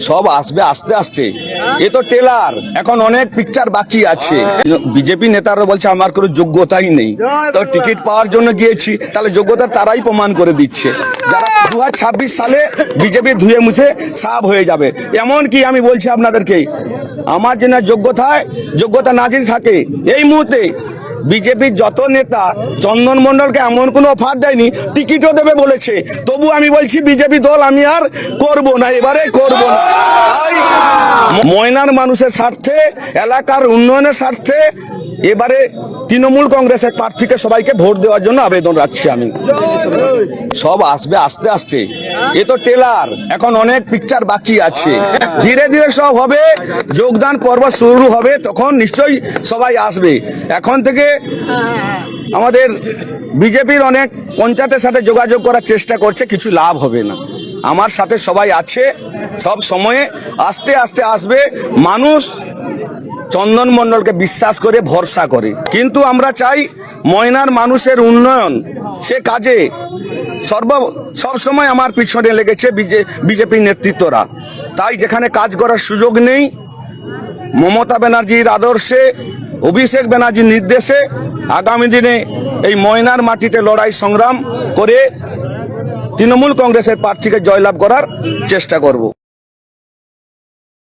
সব আসবে আস্তে আস্তে, এ তো টেলার, এখন অনেক পিকচার বাকি আছে। বিজেপি নেতারা বলছে আমার কোনো যোগ্যতাই নেই, তো টিকিট পাওয়ার জন্য গিয়েছি, তাহলে যোগ্যতা তারাই প্রমাণ করে দিচ্ছে। যারা 2026 সালে বিজেপি ধুয়ে মুছে সাফ হয়ে যাবে। এমন কি আমি বলছি আপনাদেরকে, আমার যেন যোগ্যতা না যদি থাকে, এই মুহূর্তে বিজেপির যত নেতা চন্দন মণ্ডলকে এমন কোনো অফার দেয়নি, টিকিটও দেবে বলেছে, তবু আমি বলছি বিজেপি দল আমি আর করব না, এবারে করব না। তাই ময়নার মানুষের স্বার্থে, এলাকার উন্নয়নের স্বার্থে এবারে তৃণমূল কংগ্রেসের প্রার্থীকে সবাইকে ভোট দেওয়ার জন্য আবেদন রাখছি আমি। সব আসবে আস্তে আস্তে, এ তো টেলার, এখন অনেক পিকচার বাকি আছে। ধীরে ধীরে সব হবে, যোগদান পর্ব শুরু হবে, তখন নিশ্চয়ই সবাই আসবে। এখন থেকে আমাদের বিজেপির অনেক পঞ্চায়েতের সাথে যোগাযোগ করার চেষ্টা করছে, কিছু লাভ হবে না। আমার সাথে সবাই আছে, সব সময়ে আস্তে আস্তে আসবে। মানুষ চন্দন মণ্ডলকে বিশ্বাস করে ভরসা করে, কিন্তু আমরা চাই ময়নার মানুষের উন্নয়ন, সে কাজে সব সময় আমার পিছনে লেগেছে বিজেপি নেতৃত্বরা। তাই যেখানে কাজ করার সুযোগ নেই, মমতা ব্যানার্জির আদর্শে, অভিষেক ব্যানার্জির নির্দেশে আগামী দিনে এই ময়নার মাটিতে লড়াই সংগ্রাম করে তৃণমূল কংগ্রেসের প্রার্থীকে জয়লাভ করার চেষ্টা করব।